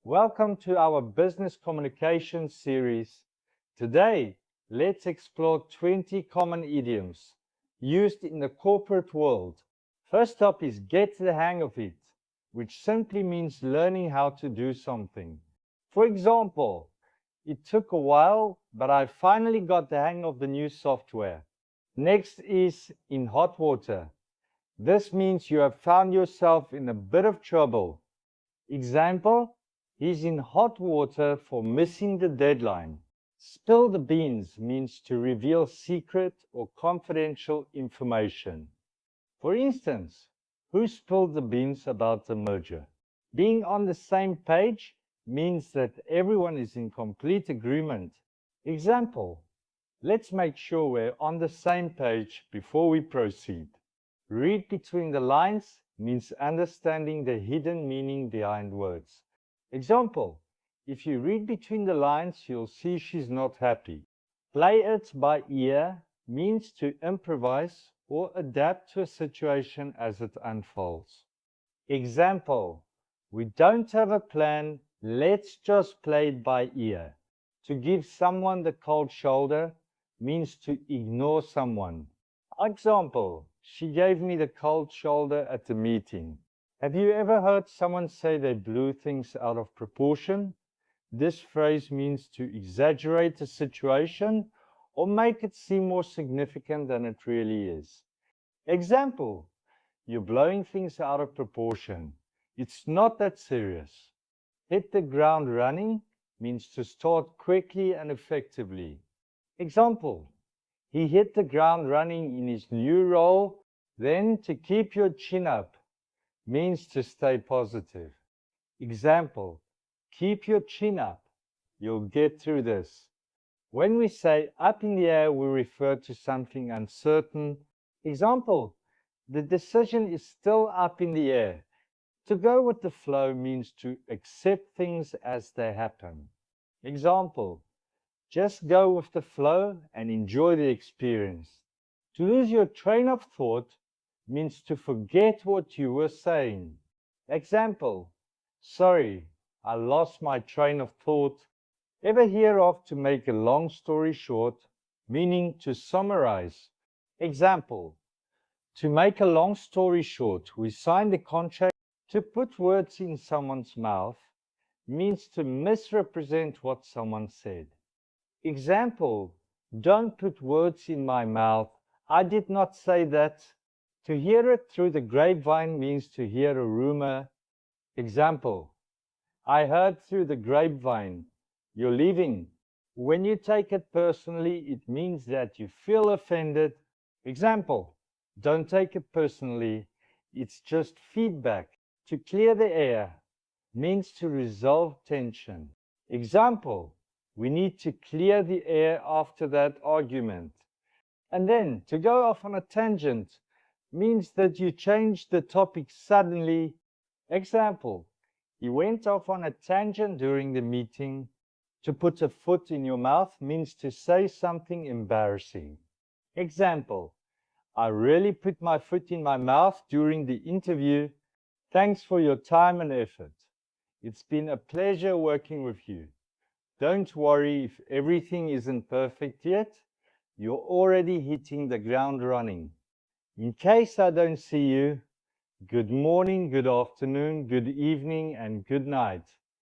Welcome to our business communication series. Today, let's explore 20 common idioms used in the corporate world. First up is get the hang of it, which simply means learning how to do something. For example, it took a while, but I finally got the hang of the new software. Next is in hot water. This means you have found yourself in a bit of trouble. Example, he's in hot water for missing the deadline. Spill the beans means to reveal secret or confidential information. For instance, who spilled the beans about the merger? Being on the same page means that everyone is in complete agreement. Example, let's make sure we're on the same page before we proceed. Read between the lines means understanding the hidden meaning behind words. Example, if you read between the lines, you'll see she's not happy. Play it by ear means to improvise or adapt to a situation as it unfolds. Example, we don't have a plan, let's just play it by ear. To give someone the cold shoulder means to ignore someone. Example, she gave me the cold shoulder at the meeting. Have you ever heard someone say they blew things out of proportion? This phrase means to exaggerate a situation or make it seem more significant than it really is. Example, you're blowing things out of proportion. It's not that serious. Hit the ground running means to start quickly and effectively. Example, he hit the ground running in his new role. Then to keep your chin up means to stay positive. Example, keep your chin up. You'll get through this. When we say up in the air, we refer to something uncertain. Example, the decision is still up in the air. To go with the flow means to accept things as they happen. Example, just go with the flow and enjoy the experience. To lose your train of thought means to forget what you were saying. Example, sorry, I lost my train of thought. Ever hear of to make a long story short, meaning to summarize? Example, to make a long story short, we signed the contract. To put words in someone's mouth means to misrepresent what someone said. Example, don't put words in my mouth. I did not say that. To hear it through the grapevine means to hear a rumor. Example, I heard through the grapevine. You're leaving. When you take it personally, it means that you feel offended. Example, don't take it personally. It's just feedback. To clear the air means to resolve tension. Example, we need to clear the air after that argument. And then to go off on a tangent means that you change the topic suddenly. Example, he went off on a tangent during the meeting. To put a foot in your mouth means to say something embarrassing. Example, I really put my foot in my mouth during the interview. Thanks for your time and effort. It's been a pleasure working with you. Don't worry if everything isn't perfect yet. You're already hitting the ground running. In case I don't see you, good morning, good afternoon, good evening, and good night.